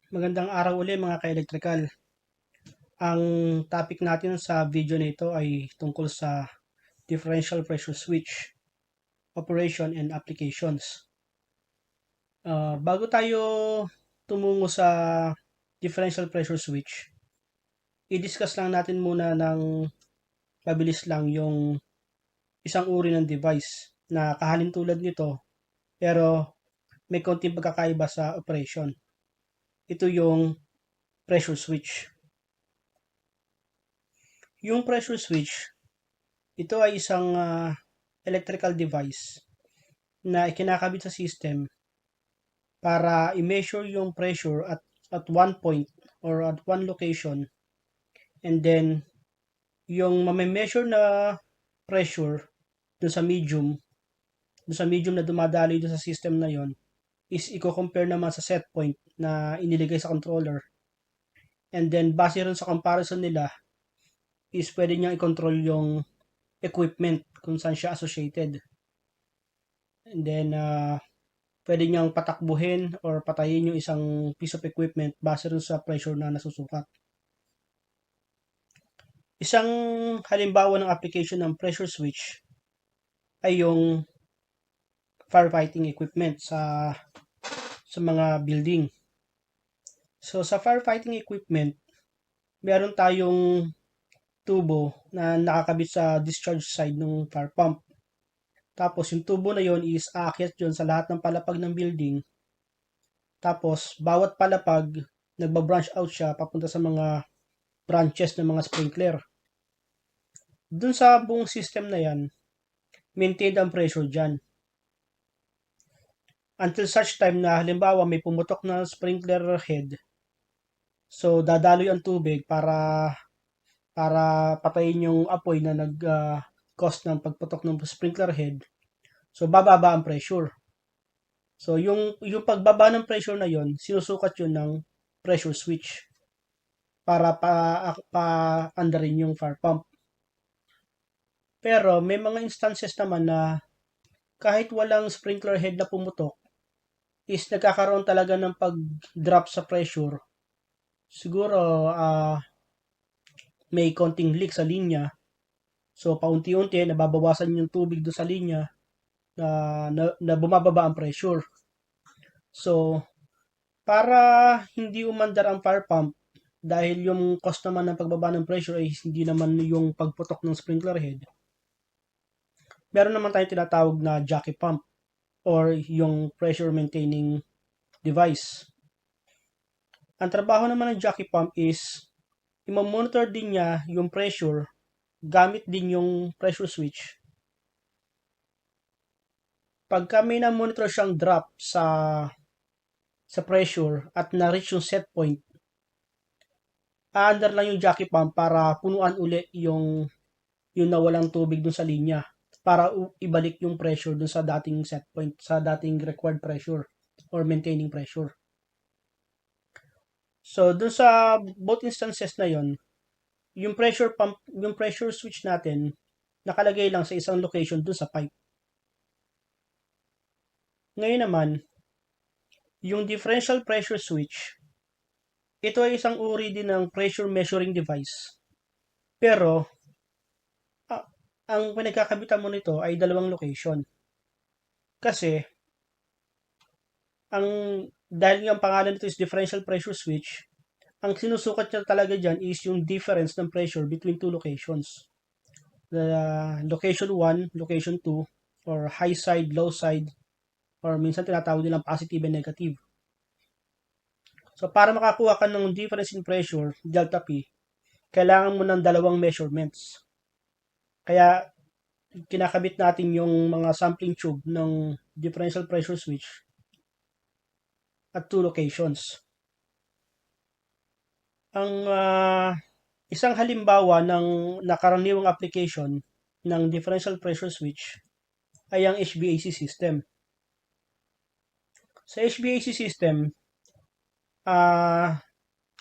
Magandang araw uli mga ka-electrical. Ang topic natin sa video na ito ay tungkol sa differential pressure switch, operation and applications. Bago tayo tumungo sa differential pressure switch, i-discuss lang natin muna ng mabilis lang yung isang uri ng device na kahalin tulad nito pero may konting pagkakaiba sa operation. Ito yung pressure switch. Yung pressure switch, ito ay isang electrical device na ikinakabit sa system para i-measure yung pressure at one point or at one location, and then yung mame-measure na pressure dun sa medium na dumadaloy dun sa system na yon is i-compare naman sa set point na iniligay sa controller, and then base rin sa comparison nila is pwede niyang i-control yung equipment kung saan siya associated, and then pwede niyang patakbuhin or patayin yung isang piece of equipment base rin sa pressure na nasusukat. Isang halimbawa ng application ng pressure switch ay yung firefighting equipment sa mga building. So sa firefighting equipment, meron tayong tubo na nakakabit sa discharge side ng fire pump. Tapos yung tubo na yon is aakyat yun sa lahat ng palapag ng building. Tapos bawat palapag, nagba-branch out siya papunta sa mga branches ng mga sprinkler. Dun sa buong system na yan, maintained ang pressure dyan. Until such time na halimbawa may pumutok na sprinkler head, so dadaloy ang tubig para patayin yung apoy na nag-cause ng pagputok ng sprinkler head. So bababa ang pressure. So yung pagbaba ng pressure na yon, sinusukat yun ng pressure switch para pa-andarin yung fire pump. Pero may mga instances naman na kahit walang sprinkler head na pumutok, is nagkakaroon talaga ng pag-drop sa pressure. Siguro may konting leak sa linya. So paunti-unti nababawasan yung tubig doon sa linya na bumababa ang pressure. So para hindi umandar ang fire pump, dahil yung cost naman ng pagbaba ng pressure ay hindi naman yung pagputok ng sprinkler head, meron naman tayong tinatawag na jockey pump or yung pressure maintaining device. Ang trabaho naman ng jockey pump is i-monitor din niya yung pressure gamit din yung pressure switch. Pagka may na-monitor siyang drop sa pressure at na-reach yung set point, aandar lang yung jockey pump para punuan uli yung nawalang tubig dun sa linya para ibalik yung pressure dun sa dating set point, sa dating required pressure or maintaining pressure. So dun sa both instances na yon, yung pressure pump, yung pressure switch natin nakalagay lang sa isang location dun sa pipe. Ngayon naman, yung differential pressure switch, ito ay isang uri din ng pressure measuring device. Pero ang pinagkakabitan mo nito ay dalawang location. Kasi dahil yung pangalan nito is differential pressure switch, ang sinusukat niya talaga dyan is yung difference ng pressure between two locations. The location 1, location 2, or high side, low side, or minsan tinatawag nilang positive and negative. So para makakuha ka ng difference in pressure, delta P, kailangan mo ng dalawang measurements. Kaya kinakabit natin yung mga sampling tube ng differential pressure switch at two locations. Ang isang halimbawa ng nakaraniwang application ng differential pressure switch ay ang HVAC system. Sa HVAC system,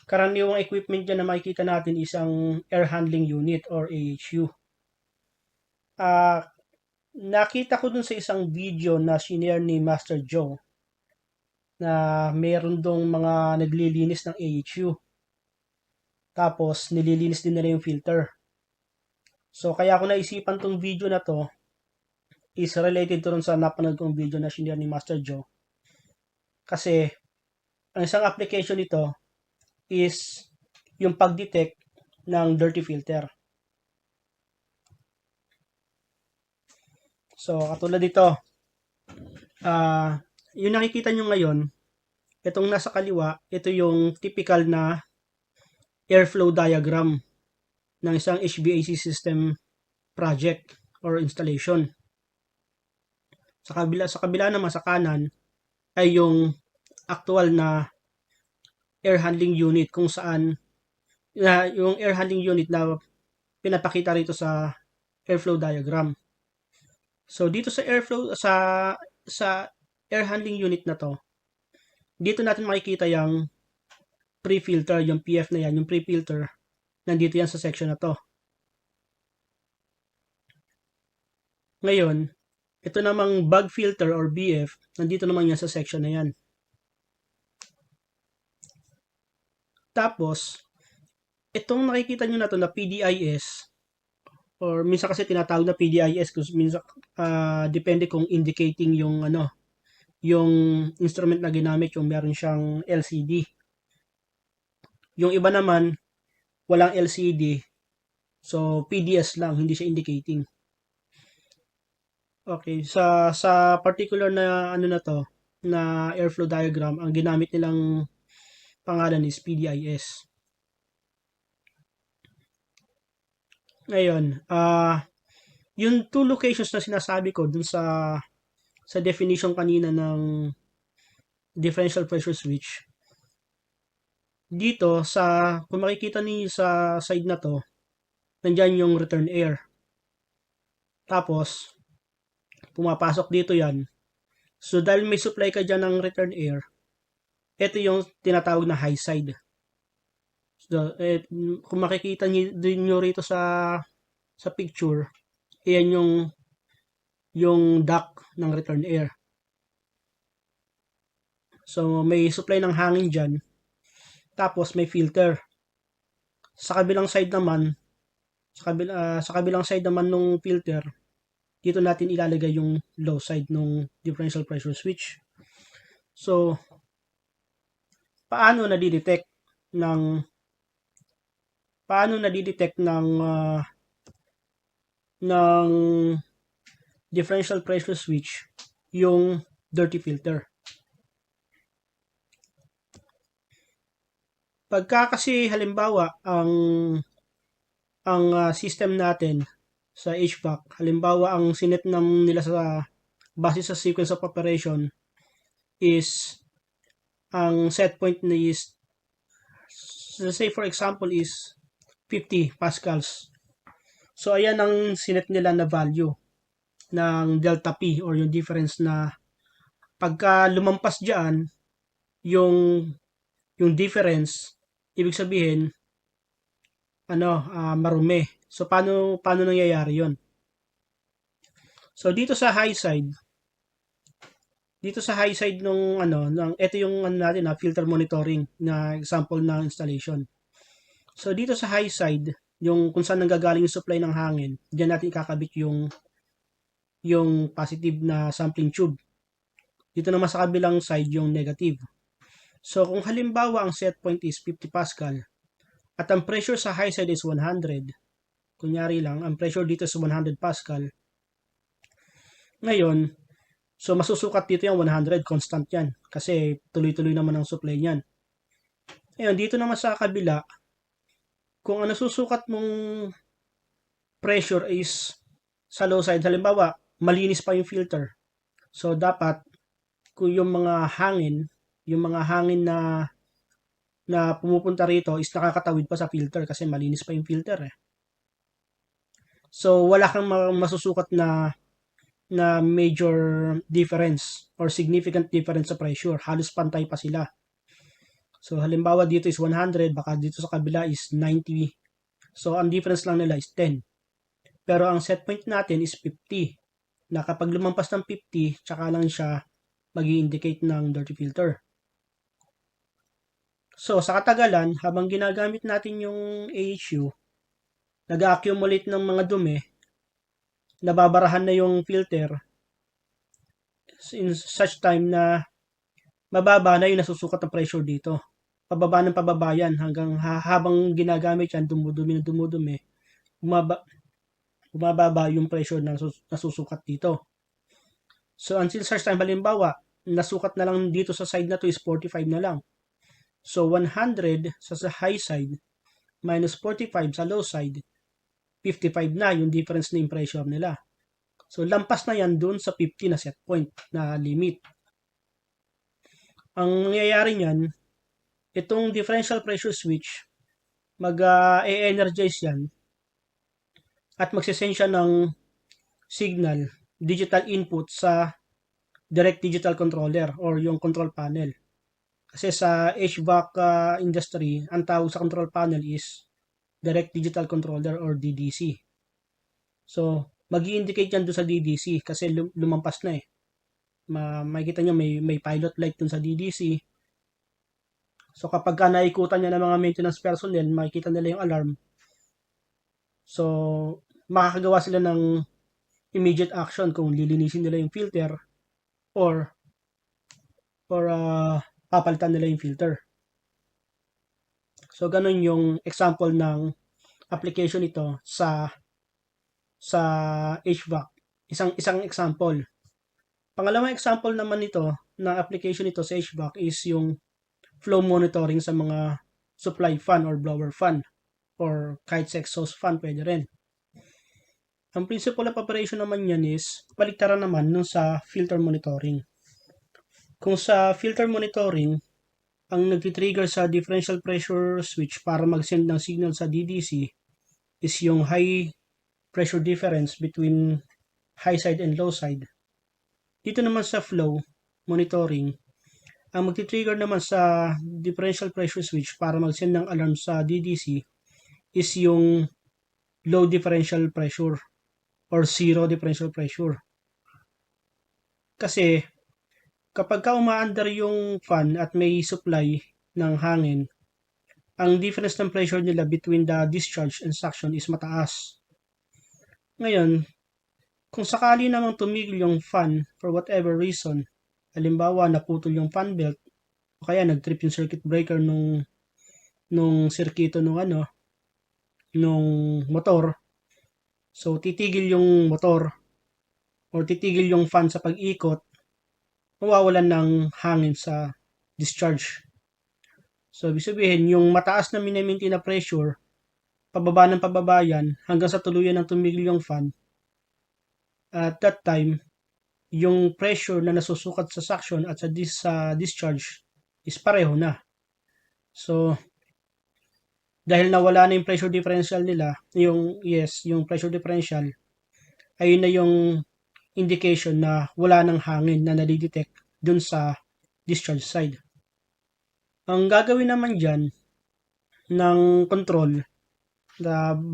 karaniwang equipment dyan na makikita natin is ang air handling unit or AHU. Nakita ko dun sa isang video na shinare ni Master Joe na mayroon dong mga naglilinis ng AHU. Tapos, nililinis din nila yung filter. So, kaya ako naisipan tong video na to is related to rin sa napanood kong video na shinare ni Master Joe. Kasi, ang isang application nito is yung pag-detect ng dirty filter. So, katulad dito, yung nakikita nyo ngayon, itong nasa kaliwa, ito yung typical na airflow diagram ng isang HVAC system project or installation. Sa kabila naman sa kanan ay yung actual na air handling unit kung saan yung air handling unit na pinapakita rito sa airflow diagram. So dito sa sa air handling unit na to, dito natin makikita yung pre-filter, yung PF na yan, yung pre-filter, nandito yan sa section na to. Ngayon, ito namang bag filter or BF, nandito naman yan sa section na yan. Tapos, itong nakikita nyo na to na PDIS, or minsan kasi tinatawag na PDIS, kasi minsan depende kung indicating yung yung instrument na ginamit, yung meron siyang LCD. Yung iba naman, walang LCD, so PDS lang, hindi siya indicating. Okay, sa particular na na to, na airflow diagram, ang ginamit nilang pangalan is PDIS. Ngayon, yung two locations na sinasabi ko dun sa definition kanina ng differential pressure switch, dito kung makikita niyo sa side na to, nandyan yung return air. Tapos, pumapasok dito yan. So, dahil may supply ka dyan ng return air, ito yung tinatawag na high side. So, kung makikita nyo rito sa picture, iyan yung duct ng return air. So, may supply ng hangin dyan. Tapos, may filter. Sa kabilang side naman, sa kabilang side naman ng filter, dito natin ilalagay yung low side ng differential pressure switch. So, paano nadidetect ng differential pressure switch yung dirty filter? Pagka kasi halimbawa ang system natin sa HVAC, halimbawa ang sinet nila sa base sa sequence of operation is ang set point na is, say for example, is 50 pascals. So ayan ang sinet nila na value ng delta P or yung difference na pagka lumampas dyan yung difference, ibig sabihin marumi. So paano nangyayari 'yon? So dito sa high side nung ito yung natin filter monitoring na example ng installation. So dito sa high side, yung kung saan nanggagaling yung supply ng hangin, diyan natin ikakabit yung positive na sampling tube. Dito naman sa kabilang side yung negative. So kung halimbawa ang set point is 50 Pascal at ang pressure sa high side is 100, kunyari lang, ang pressure dito is 100 Pascal. Ngayon, so masusukat dito yung 100, constant yan. Kasi tuloy-tuloy naman ang supply niyan. Ngayon, dito naman sa kabila, kung ang nasusukat mong pressure is sa low side, halimbawa, malinis pa yung filter. So, dapat, kung yung mga hangin na pumupunta rito is nakakatawid pa sa filter kasi malinis pa yung filter eh. So, wala kang masusukat na major difference or significant difference sa pressure. Halos pantay pa sila. So, halimbawa dito is 100, baka dito sa kabila is 90. So, ang difference lang nila is 10. Pero ang set point natin is 50. Na kapag lumampas ng 50, tsaka lang siya mag-i-indicate ng dirty filter. So, sa katagalan, habang ginagamit natin yung AHU, nag-accumulate ng mga dumi, nababarahan na yung filter in such time na mababa na yung nasusukat ng pressure dito. Pababa ng pababa yan hanggang habang ginagamit yan, dumudumi na dumudumi, bumababa yung pressure na nasusukat dito. So until such time, halimbawa, nasukat na lang dito sa side na to is 45 na lang. So 100 sa high side minus 45 sa low side, 55 na yung difference na yung pressure nila. So lampas na yan dun sa 50 na set point na limit. Ang mangyayari niyan, itong differential pressure switch, mag-e-energize yan at magsisend siya ng signal, digital input sa direct digital controller or yung control panel. Kasi sa HVAC industry, ang tawag sa control panel is direct digital controller or DDC. So, mag-i-indicate yan doon sa DDC kasi lumampas na eh. Makikita nyo may pilot light doon sa DDC. So, kapag naikutan niya ng mga maintenance personnel, makikita nila yung alarm. So, makakagawa sila ng immediate action kung lilinisin nila yung filter or papalitan nila yung filter. So, ganun yung example ng application ito sa HVAC. Isang example. Pangalawang example naman nito na application ito sa HVAC is yung flow monitoring sa mga supply fan or blower fan or kahit sa exhaust fan pwede rin. Ang principle of operation naman yan is baliktaran naman nung sa filter monitoring. Kung sa filter monitoring, ang nagtitrigger sa differential pressure switch para mag-send ng signal sa DDC is yung high pressure difference between high side and low side. Dito naman sa flow monitoring, ang magti-trigger naman sa differential pressure switch para mag-send ng alarm sa DDC is yung low differential pressure or zero differential pressure. Kasi kapag umaandar yung fan at may supply ng hangin, ang difference ng pressure nila between the discharge and suction is mataas. Ngayon, kung sakali namang tumigil yung fan for whatever reason, halimbawa naputol yung fan belt o kaya nag-trip yung circuit breaker nung sirkito nung motor, so titigil yung motor or titigil yung fan sa pag-ikot, mawawalan ng hangin sa discharge. So, ibig sabihin, yung mataas na minimaintain na pressure, pababa ng pababa yan hanggang sa tuluyan ng tumigil yung fan. At that time, yung pressure na nasusukat sa suction at sa discharge is pareho na. So, dahil nawala na yung pressure differential nila, yung pressure differential, ayun na yung indication na wala ng hangin na nadidetect dun sa discharge side. Ang gagawin naman dyan ng control,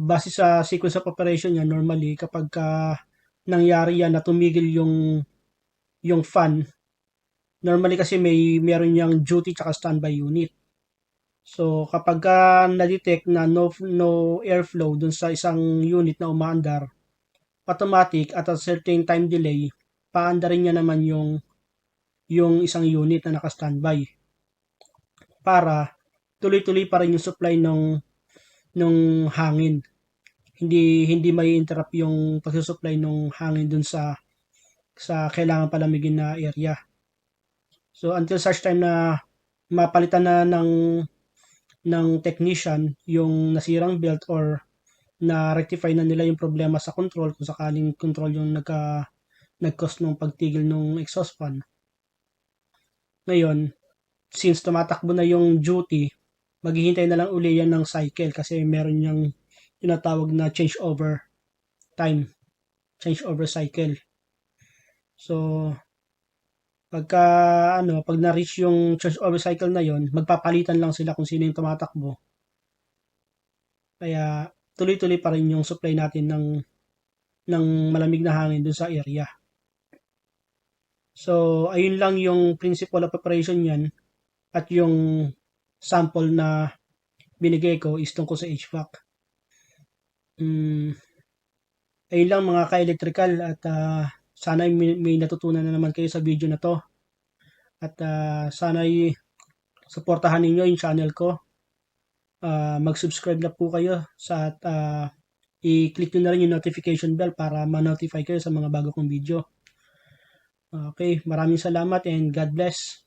base sa sequence of operation niya, normally kapag nangyari yan na tumigil yung fan, normally kasi meron yang duty tsaka standby unit. So kapag na-detect na no airflow dun sa isang unit na umaandar, automatic at a certain time delay, paandarin niya naman yung isang unit na naka-standby para tuloy-tuloy pa rin yung supply ng hangin. Hindi may interrupt yung pagsusupply ng hangin dun sa kailangan palamigin na area. So until such time na mapalitan na ng technician yung nasirang belt or na-rectify na nila yung problema sa control kung sakaling control yung nag-cause ng pagtigil ng exhaust fan. Ngayon, since tumatakbo na yung duty, maghihintay na lang uli yan ng cycle kasi meron yung tinatawag na changeover time, changeover cycle. So, pag na-reach yung changeover cycle na yon, magpapalitan lang sila kung sino yung tumatakbo. Kaya, tuloy-tuloy pa rin yung supply natin ng malamig na hangin dun sa area. So, ayun lang yung principle of operation yan at yung sample na binigay ko is tungkol sa HVAC. Ayun lang mga ka-electrical at sana may natutunan na naman kayo sa video na to. At sana supportahan ninyo yung channel ko. Mag-subscribe na po kayo at i-click nyo na rin yung notification bell para ma-notify kayo sa mga bago kong video. Okay, maraming salamat and God bless.